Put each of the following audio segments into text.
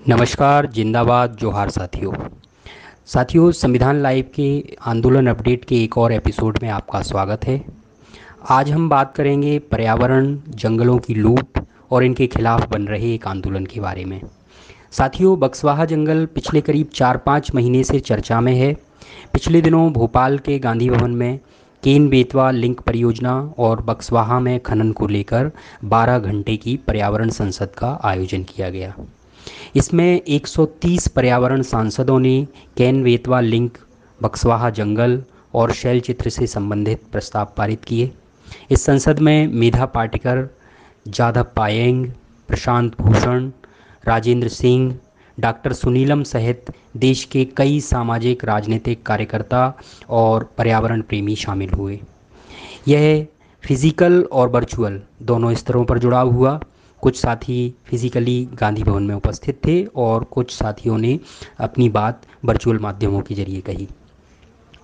नमस्कार, जिंदाबाद, जोहार साथियों, संविधान लाइव के आंदोलन अपडेट के एक और एपिसोड में आपका स्वागत है। आज हम बात करेंगे पर्यावरण, जंगलों की लूट और इनके खिलाफ बन रहे एक आंदोलन के बारे में। साथियों, बक्सवाहा जंगल पिछले करीब 4-5 महीने से चर्चा में है। पिछले दिनों भोपाल के गांधी भवन में केन बेतवा लिंक परियोजना और बक्सवाहा में खनन को लेकर 12 घंटे की पर्यावरण संसद का आयोजन किया गया। इसमें 130 पर्यावरण सांसदों ने केन बेतवा लिंक, बक्सवाहा जंगल और शैल चित्र से संबंधित प्रस्ताव पारित किए। इस संसद में मेधा पाटेकर, जाधव पायेंग, प्रशांत भूषण, राजेंद्र सिंह, डॉक्टर सुनीलम सहित देश के कई सामाजिक राजनीतिक कार्यकर्ता और पर्यावरण प्रेमी शामिल हुए। यह फिजिकल और वर्चुअल दोनों स्तरों पर जुड़ा हुआ। कुछ साथी फिजिकली गांधी भवन में उपस्थित थे और कुछ साथियों ने अपनी बात वर्चुअल माध्यमों के जरिए कही।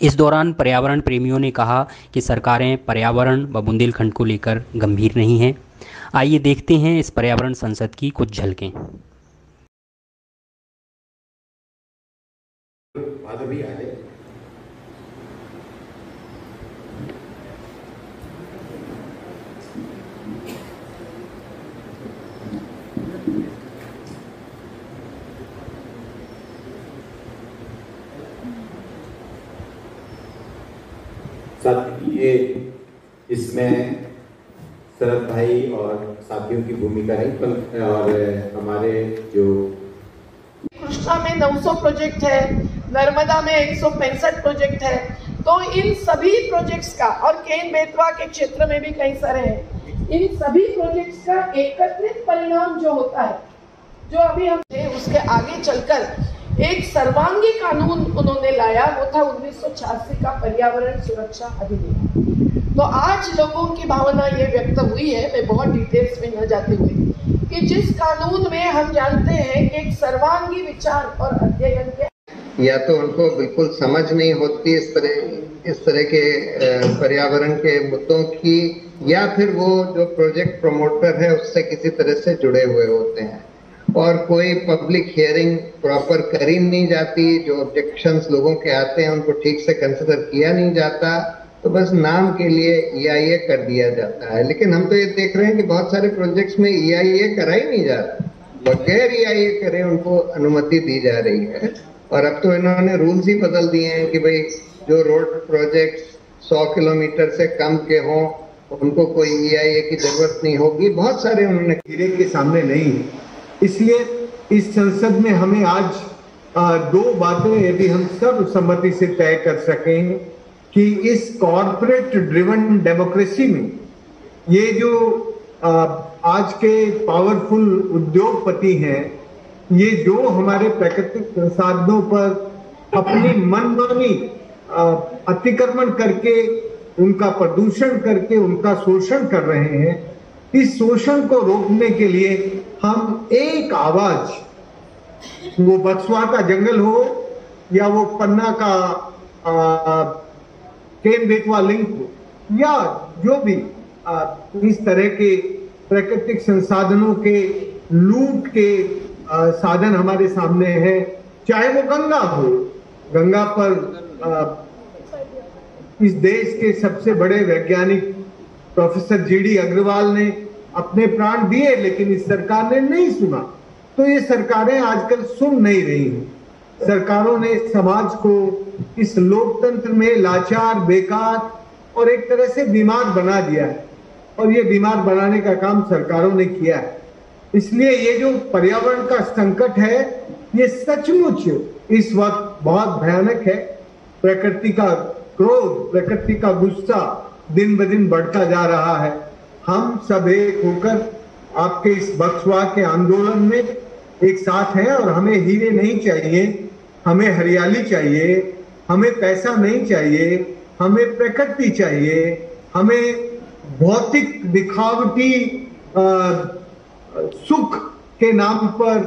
इस दौरान पर्यावरण प्रेमियों ने कहा कि सरकारें पर्यावरण व बुंदेलखंड को लेकर गंभीर नहीं हैं। आइए देखते हैं इस पर्यावरण संसद की कुछ झलकें। ये इसमें शरद भाई और साथियों की भूमिका है और हमारे जो कृष्णा में 900 प्रोजेक्ट है, नर्मदा में 165 प्रोजेक्ट है। तो इन सभी प्रोजेक्ट्स का, और केन बेतवा के क्षेत्र में भी कई सारे हैं, इन सभी प्रोजेक्ट्स का एकत्रित परिणाम जो होता है, जो अभी हम उसके आगे चलकर एक सर्वांगी कानून उन्होंने लाया, वो था 1986 का पर्यावरण सुरक्षा अधिनियम। तो आज लोगों की भावना ये व्यक्त हुई है, मैं बहुत डिटेल्स में न जाते हुए, कि जिस कानून में हम जानते हैं कि एक सर्वांगी विचार और अध्ययन के, या तो उनको बिल्कुल समझ नहीं होती इस तरह के पर्यावरण के मुद्दों की, या फिर वो जो प्रोजेक्ट प्रमोटर है उससे किसी तरह से जुड़े हुए होते हैं और कोई पब्लिक हियरिंग प्रॉपर करी नहीं जाती। जो ऑब्जेक्शंस लोगों के आते हैं उनको ठीक से कंसिडर किया नहीं जाता, तो बस नाम के लिए EIA कर दिया जाता है। लेकिन हम तो ये देख रहे हैं कि बहुत सारे प्रोजेक्ट्स में EIA करा ही नहीं जा रहा, बगैर EIA करे उनको अनुमति दी जा रही है। और अब तो इन्होंने रूल्स ही बदल दिए हैं कि भाई जो रोड प्रोजेक्ट 100 किलोमीटर से कम के हों उनको कोई EIA की जरूरत नहीं होगी। बहुत सारे उन्होंने हीरे के सामने नहीं है। इसलिए इस संसद में हमें आज दो बातें यदि हम सब सहमति से तय कर सकें कि इस कॉर्पोरेट ड्रिवन डेमोक्रेसी में ये जो आज के पावरफुल उद्योगपति हैं, ये जो हमारे प्राकृतिक संसाधनों पर अपनी मनमानी अतिक्रमण करके, उनका प्रदूषण करके उनका शोषण कर रहे हैं, इस शोषण को रोकने के लिए हम एक आवाज, वो बक्सवा का जंगल हो या वो पन्ना का केन बेतवा लिंक हो, या जो भी इस तरह के प्राकृतिक संसाधनों के लूट के साधन हमारे सामने हैं, चाहे वो गंगा हो। गंगा पर इस देश के सबसे बड़े वैज्ञानिक प्रोफेसर GD अग्रवाल ने अपने प्राण दिए, लेकिन इस सरकार ने नहीं सुना। तो ये सरकारें आजकल सुन नहीं रही हैं। सरकारों ने समाज को इस लोकतंत्र में लाचार, बेकार और एक तरह से बीमार बना दिया है, और ये बीमार बनाने का काम सरकारों ने किया है। इसलिए ये जो पर्यावरण का संकट है, ये सचमुच इस वक्त बहुत भयानक है। प्रकृति का क्रोध, प्रकृति का गुस्सा दिन ब दिन बढ़ता जा रहा है। हम सब एक होकर आपके इस बक्सवा के आंदोलन में एक साथ हैं, और हमें हीरे नहीं चाहिए, हमें हरियाली चाहिए, हमें पैसा नहीं चाहिए, हमें प्रकृति चाहिए, हमें भौतिक दिखावटी सुख के नाम पर,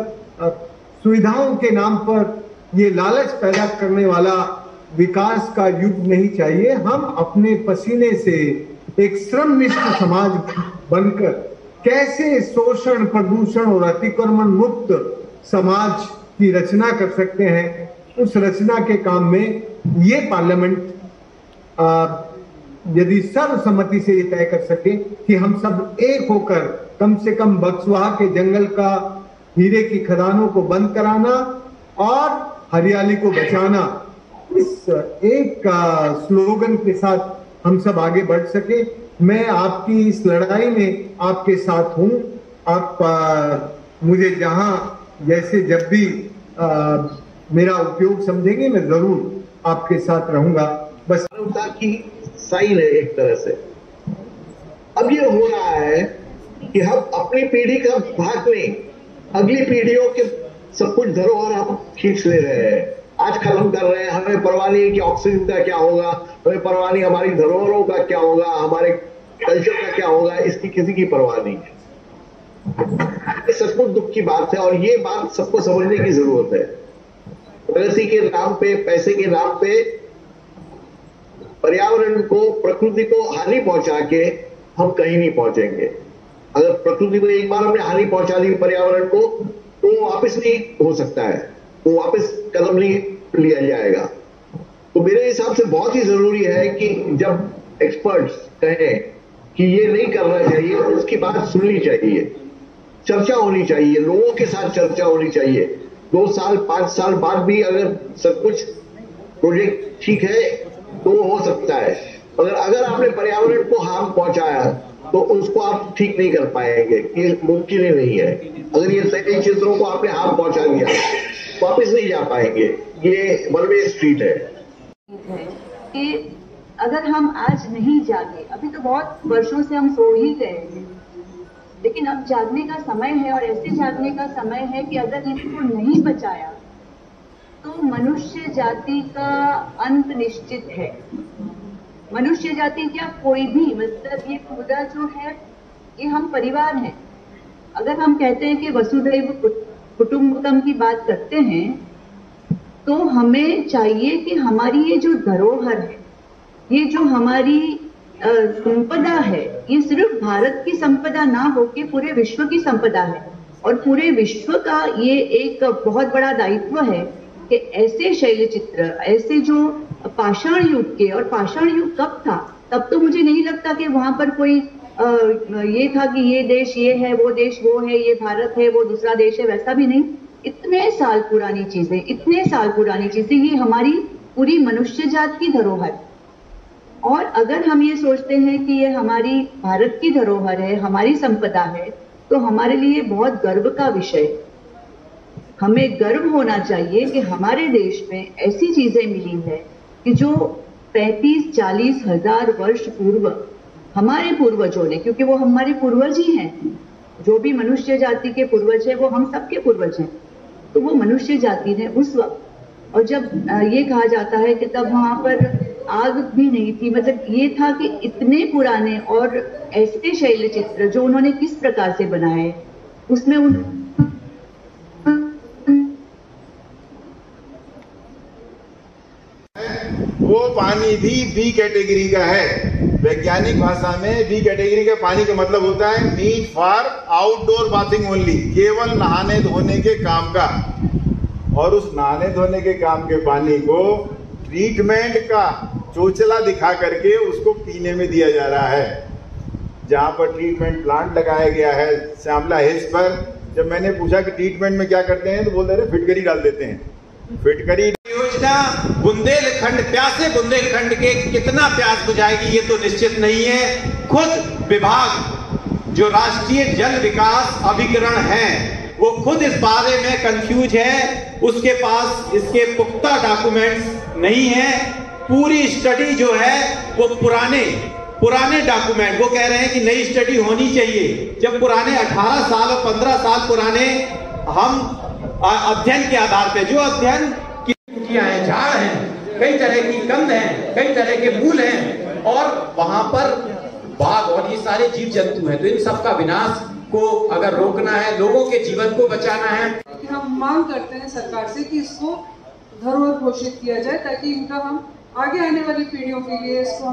सुविधाओं के नाम पर ये लालच पैदा करने वाला विकास का युग नहीं चाहिए। हम अपने पसीने से एक श्रमनिष्ठ समाज बनकर कैसे शोषण, प्रदूषण और अतिक्रमण मुक्त समाज की रचना कर सकते हैं, उस रचना के काम में ये पार्लियामेंट यदि सर्वसम्मति से ये तय कर सके कि हम सब एक होकर कम से कम बक्सवाहा के जंगल का, हीरे की खदानों को बंद कराना और हरियाली को बचाना, इस एक स्लोगन के साथ हम सब आगे बढ़ सके। मैं आपकी इस लड़ाई में आपके साथ हूं। आप मुझे जहां जैसे जब भी मेरा उपयोग समझेंगे, मैं जरूर आपके साथ रहूंगा। बस की साइन है एक तरह से। अब ये हो रहा है कि हम अपनी पीढ़ी का भाग नहीं, अगली पीढ़ियों के सब कुछ धरोहर हम खींच ले रहे हैं, आज खत्म कर रहे हैं। हमें परवाह नहीं कि ऑक्सीजन का क्या होगा, हमें परवाह नहीं हमारी धरोहरों का क्या होगा, हमारे कल्चर का क्या होगा, इसकी किसी की परवाह नहीं है। ये सचमुच दुख की बात है और ये बात सबको समझने की जरूरत है। प्रगति के नाम पे, पैसे के नाम पे पर्यावरण को, प्रकृति को हानि पहुंचा के हम कहीं नहीं पहुंचेंगे। अगर प्रकृति को एक बार हमने हानि पहुंचा दी पर्यावरण को, तो वापस नहीं हो सकता है, वो वापस कदम नहीं लिया जाएगा। तो मेरे हिसाब से बहुत ही जरूरी है कि जब एक्सपर्ट्स कहें कि ये नहीं करना चाहिए, उसकी बात सुननी चाहिए, चर्चा होनी चाहिए, लोगों के साथ चर्चा होनी चाहिए। 2 साल 5 साल बाद भी अगर सब कुछ प्रोजेक्ट ठीक है तो हो सकता है, अगर आपने पर्यावरण को हार्म पहुंचाया तो उसको आप ठीक नहीं कर पाएंगे, ये मुमकिन ही नहीं है। अगर ये सही क्षेत्रों को आपने हार्म पहुंचा दिया, वापस नहीं जा पाएंगे, ये वन वे स्ट्रीट है। कि अगर हम आज नहीं जागे, अभी तो बहुत वर्षों से हम सो ही गए हैं, लेकिन अब जागने का समय है। और ऐसे जागने का समय है कि अगर इनको नहीं बचाया तो मनुष्य जाति का अंत निश्चित है। मनुष्य जाति क्या, कोई भी, मतलब ये पूरा जो है, ये हम परिवार हैं। अगर हम कहते हैं कि वसुधैव कुटुंबकम की बात करते हैं, तो हमें चाहिए कि हमारी ये जो धरोहर है, ये जो हमारी संपदा है, ये सिर्फ भारत की संपदा ना होके पूरे विश्व की संपदा है। और पूरे विश्व का ये एक बहुत बड़ा दायित्व है कि ऐसे शैल चित्र, ऐसे जो पाषाण युग के, और पाषाण युग कब था, तब तो मुझे नहीं लगता कि वहां पर कोई ये था कि ये देश ये है, वो देश वो है, ये भारत है, वो दूसरा देश है, वैसा भी नहीं। इतने साल पुरानी चीजें, इतने साल पुरानी चीजें, ये हमारी पूरी मनुष्य जात की धरोहर। और अगर हम ये सोचते हैं कि ये हमारी भारत की धरोहर है, हमारी संपदा है, तो हमारे लिए बहुत गर्व का विषय। हमें गर्व होना चाहिए कि हमारे देश में ऐसी चीजें मिली है कि जो 35-40 हजार वर्ष पूर्व हमारे पूर्वजों ने, क्योंकि वो हमारे पूर्वज ही हैं, जो भी मनुष्य जाति के पूर्वज है वो हम सबके पूर्वज हैं, तो वो मनुष्य जाति ने उस वक्त, और जब ये कहा जाता है कि तब वहां पर आग भी नहीं थी, मतलब ये था कि इतने पुराने और ऐसे शैल चित्र जो उन्होंने किस प्रकार से बनाए, उसमें वो पानी भी बी कैटेगरी का है। वैज्ञानिक भाषा में बी कैटेगरी का पानी का मतलब होता है meant for outdoor bathing only, केवल नहाने धोने के काम का। और उस नहाने धोने के काम के पानी को ट्रीटमेंट का चोचला दिखा करके उसको पीने में दिया जा रहा है। जहां पर ट्रीटमेंट प्लांट लगाया गया है श्यामला हिल्स पर, जब मैंने पूछा कि ट्रीटमेंट में क्या करते हैं, तो बोल रहे फिटकरी डाल देते हैं। फिटकरी योजना बुंदेलखंड, प्यासे बुंदेलखंड के कितना प्यास बुझाएगी ये तो निश्चित नहीं है। खुद विभाग जो राष्ट्रीय जल विकास अभिकरण है वो खुद इस बारे में कंफ्यूज है, उसके पास इसके पुख्ता डॉक्यूमेंट्स नहीं है। पूरी स्टडी जो है वो पुराने डॉक्यूमेंट, वो कह रहे हैं कि नई स्टडी होनी चाहिए, जब पुराने 18 साल और 15 साल पुराने हम अध्ययन के आधार पे, जो अध्ययन किया है, झाड़ हैं, कई तरह की कंद हैं, कई तरह के मूल हैं, और वहां पर बाघ और ये सारे जीव जंतु हैं। तो इन सबका विनाश को अगर रोकना है, लोगों के जीवन को बचाना है, हम मांग करते हैं सरकार से कि इसको धरोहर घोषित किया जाए, ताकि इनका हम आगे आने वाली पीढ़ियों के लिए इसको